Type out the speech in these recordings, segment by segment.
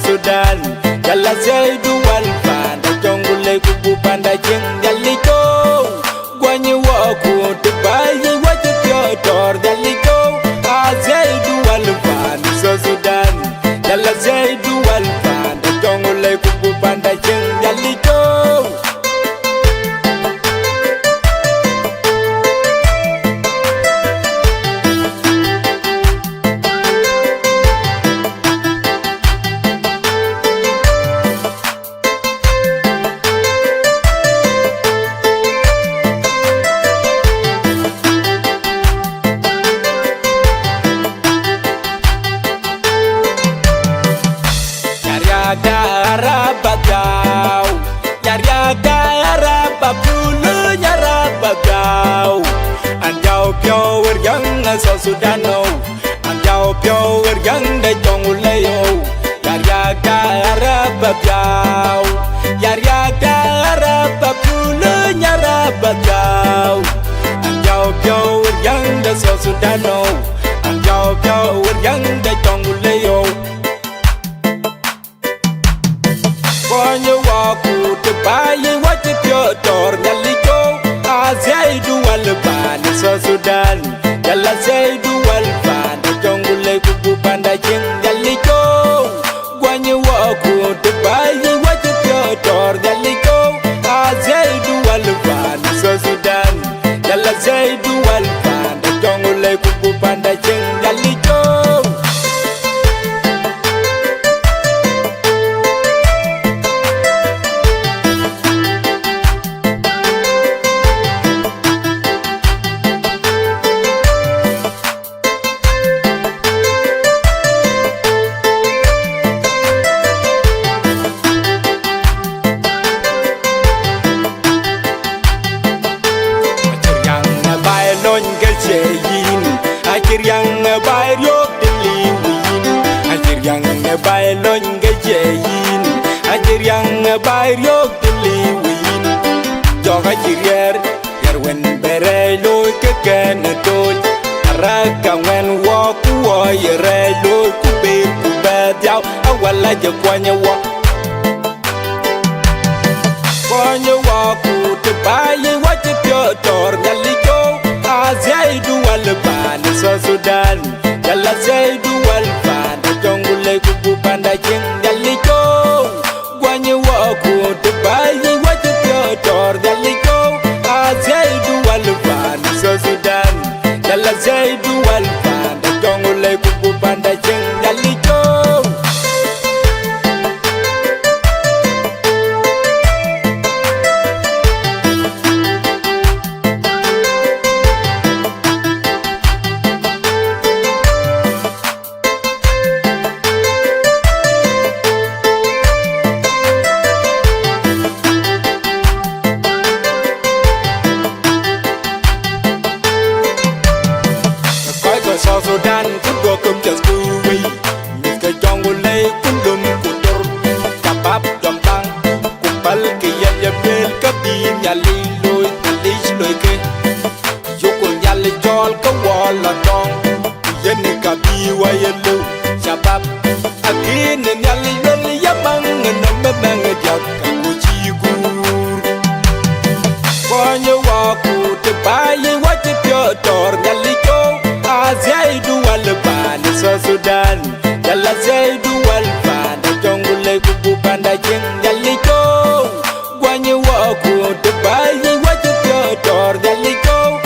Sudan Jalla Zaidu Walfanda Jongule kubu panda jeng Jaliko Gwanyi waku Dubai wajib yotor Jaliko Zaidu Walfanda so Sudan Jalla Zaidu Walfanda Jongule kubu panda jeng Jaliko Yarabagau, Yarababulu, Yarabagau, and Yao Pyo Yang so Sudano, and Yao Pyo Yang the Jonguleo, Yarabagau, Yarababulu, Yarabagau, and Yao Pyo Yang the so Sudano, and Yao Pyo Yang the Jonguleo. Gwanyi waku Dubai wajib yotor Jaliko Zaidu Walfanda so Sudan Jalla Zaidu Walfanda Jongule kubu panda jeng Jaliko Gwanyi waku Dubai wajib yotor Jaliko Zaidu Walfanda so Sudan Jalla Zaidu Walfanda Jongule kubu panda jeng Jaliko Akhir yang bayok diliwin Akhir yang baylon gejeyin Akhir yang bayok diliwin Jog akhir wen berelo keken doj Araka wen waku wa yerelo kubir kubadiaw Awala je kwanya wa Kwanya waku tebayi wajib yotor Jaliko Zaidu Walfanda so Sudan Jalla Zaidu Walfanda Jongule kubu panda jeng Jaliko Gwanyi waku Dubai wajib yotor Jaliko Zaidu Walfanda so Sudan Jalla Zaidu Walfanda Jongule kubu panda jeng Jaliko South Sudan could go come just go away. Mr. Jongule kundum kudur Kapap jombang Kumpal kaya yabel kabin Yali loy talish loy ke Yukul yali jol kawala dong Yeni kabi wa yelu Shabab Akin yali yali yabang Namamang jak kakuchigur Kwanya waku Dubai wajib yotor Yali jo Zaidu Walfanda so Sudan Jalla Zaidu Walfanda Jongule kubu panda jeng Jaliko Gwanyi waku Dubai wajib yotor Jaliko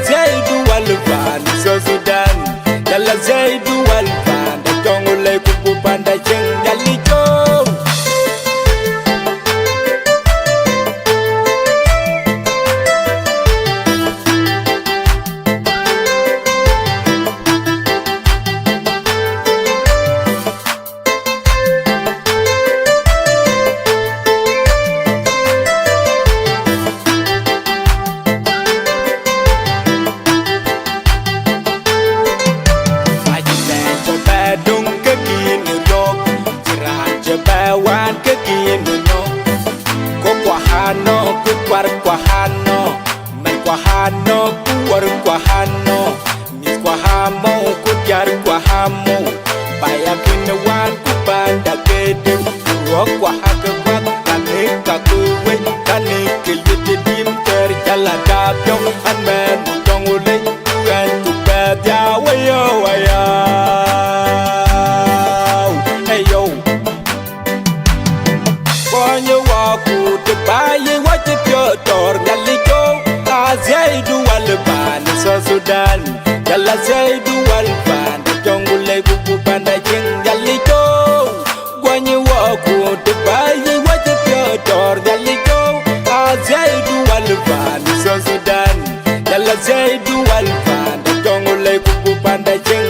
Zaidu Walfanda so Sudan Jalla Zaidu Walfanda Jongule kubu panda jeng Jaliko Yalla Zaidu Walpanda Jongule Kupu Panda Jing Yalito Gwanyi Waku Dubai Wajib Yotor Yalito Zaidu Walpanda So Sudan Yalla Zaidu Walpanda Jongule Kupu Panda Jing